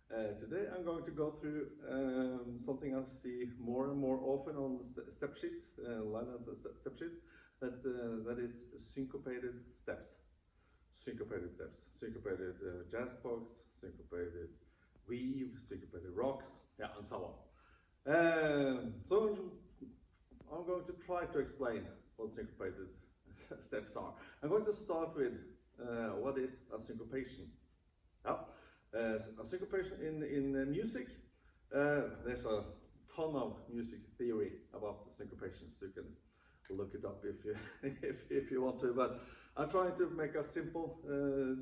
Today I'm going to go through something I see more and more often on the step sheets, Linedance step sheets, that is syncopated steps. Syncopated steps, syncopated jazz box, syncopated weave, syncopated rocks, yeah, and so on. So I'm going to try to explain what syncopated steps are. I'm going to start with what is a syncopation. Yeah. A syncopation in music, there's a ton of music theory about syncopation, so you can look it up if you if you want to. But I'm trying to make a simple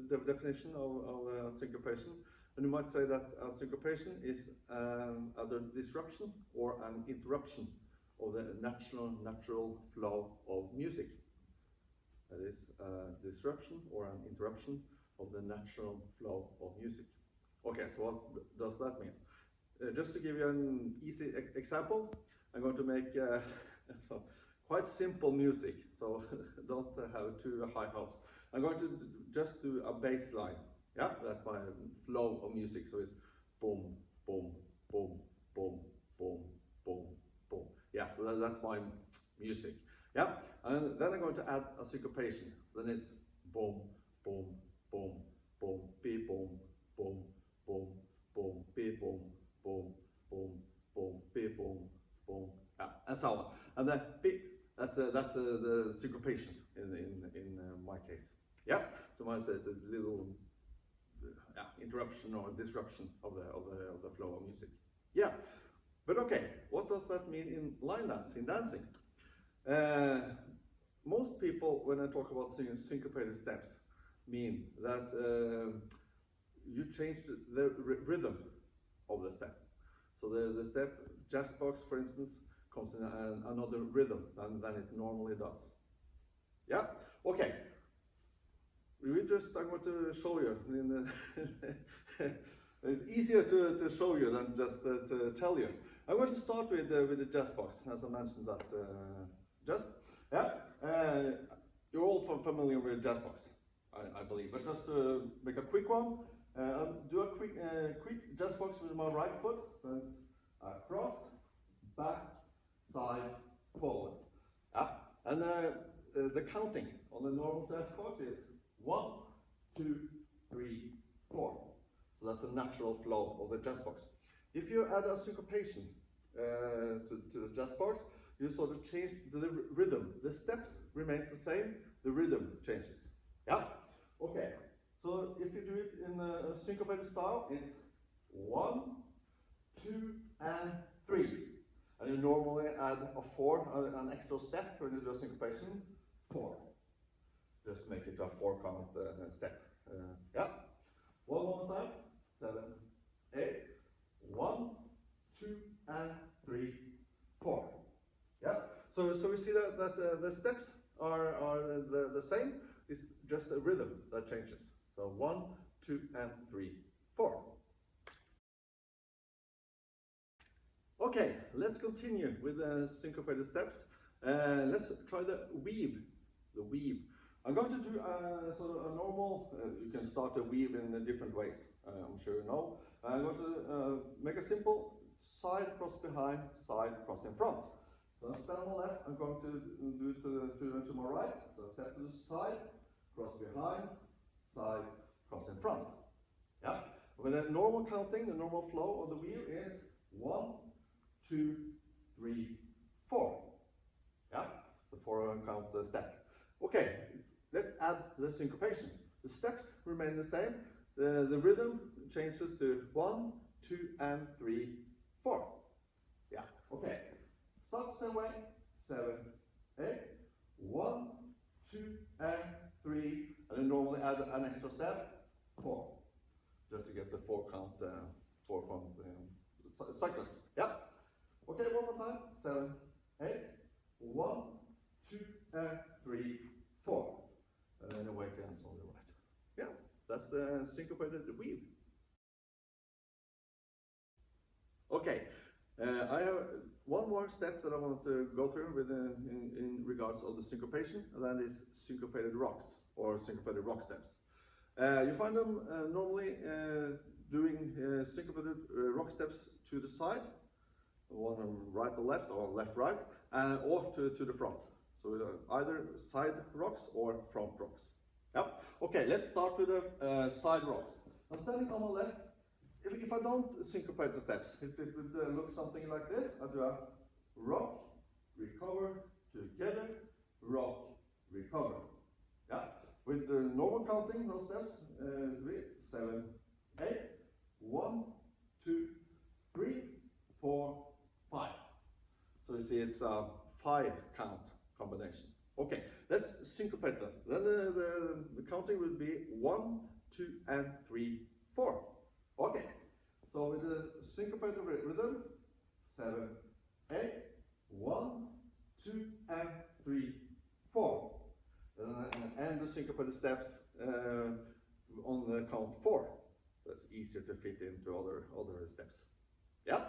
definition of syncopation, and you might say that a syncopation is either disruption or an interruption of the natural flow of music. That is a disruption or an interruption of the natural flow of music. Okay, so what does that mean? Just to give you an easy example, I'm going to make some quite simple music, so don't have too high hopes. I'm going to just do a bass line. Yeah, that's my flow of music. So it's boom, boom, boom, boom, boom, boom, boom. Yeah, so that's my music. Yeah, and then I'm going to add a syncopation. So then it's boom, boom, boom, boom, beep, boom, boom, boom, boom, beep, boom, boom, boom, boom, beep, boom, boom, yeah, and so on. And then beep, that's the syncopation in my case. Yeah, so mine says a little interruption or disruption of the flow of music. Yeah, but okay, what does that mean in line dance, in dancing? Most people, when I talk about syncopated steps, mean that you change the rhythm of the step. So the step, jazz box for instance, comes in another rhythm than it normally does. Yeah, okay. I'm going to show you. It's easier to show you than just to tell you. I'm going to start with the jazz box, as I mentioned that just. Yeah, you're all familiar with jazz box, I believe. But just to make a quick one, I'll do a quick jazz box with my right foot. So it's across, back, side, forward. Yeah, and the counting on the normal jazz box is 1, 2, 3, 4. So that's the natural flow of the jazz box. If you add a syncopation to the jazz box, you sort of change the rhythm. The steps remains the same, the rhythm changes. Yeah? Okay. So if you do it in a syncopated style, it's 1, 2, and 3. And you normally add a 4, an extra step when you do a syncopation, 4. Just make it a 4-count step. Yeah? One more time. 7, 8. 1, 2, and 3, 4. Yeah, so we see that the steps are the same. It's just a rhythm that changes. So 1, 2, and 3, 4. Okay, let's continue with the syncopated steps. Let's try the weave. The weave. I'm going to do sort of a normal. You can start a weave in different ways. I'm sure you know. I'm going to make a simple side cross behind, side cross in front. So I stand on the left, I'm going to do to my right. So I step to the side, cross behind, side, cross in front. Yeah. With a normal counting, the normal flow of the wheel is 1, 2, 3, 4. Yeah. The 4-count step. Okay. Let's add the syncopation. The steps remain the same. The rhythm changes to 1, 2, and 3, 4. Yeah. Okay. Start the same way. 7, 8. 1, 2, and 3. And then normally add an extra step. 4. Just to get the 4-count cycles. Yeah. Okay, one more time. 7, 8. 1, 2, and 3, 4. And then the weight ends on the right. Yeah, that's the syncopated weave. Okay. I have one more step that I want to go through with in regards of the syncopation, and that is syncopated rocks or syncopated rock steps. You find them normally doing syncopated rock steps to the side, one on right or left, or left right, or to the front. So either side rocks or front rocks. Yep. Okay, let's start with the side rocks. I'm standing on my left. If I don't syncopate the steps, it would look something like this. I do a rock, recover, together, rock, recover. Yeah. With the normal counting, those steps, 3, 7, 8, 1, 2, 3, 4, 5. So you see it's a 5 count combination. Okay, let's syncopate them. Then the counting would be 1, 2, and 3, 4. Okay, so with the syncopated rhythm, 7, 8, 1, 2, and 3, 4. And the syncopated steps on the count 4. So it's easier to fit into other steps. Yeah?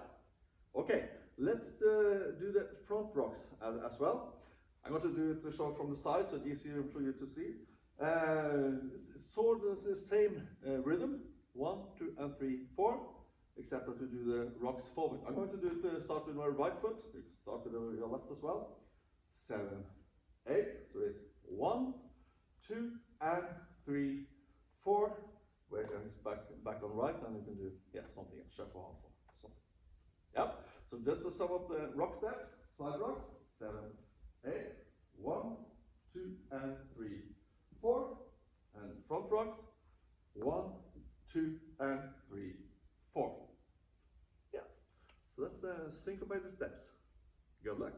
Okay, let's do the front rocks as well. I'm going to do it show from the side so it's easier for you to see. It's sort of the same rhythm, 1, 2, and 3, 4, except that we do the rocks forward. I'm going to do it, start with my right foot. You can start with your left as well. 7, 8, so it's 1, 2, and 3, 4. Where it's back on right, and you can do something shuffle half or something. Yep. So just to sum up the rock steps, side rocks, 7, 8, 1, 2, and 3, 4, and front rocks, 1, 2, and 3, 4. Yeah. So that's syncopated steps. Good luck.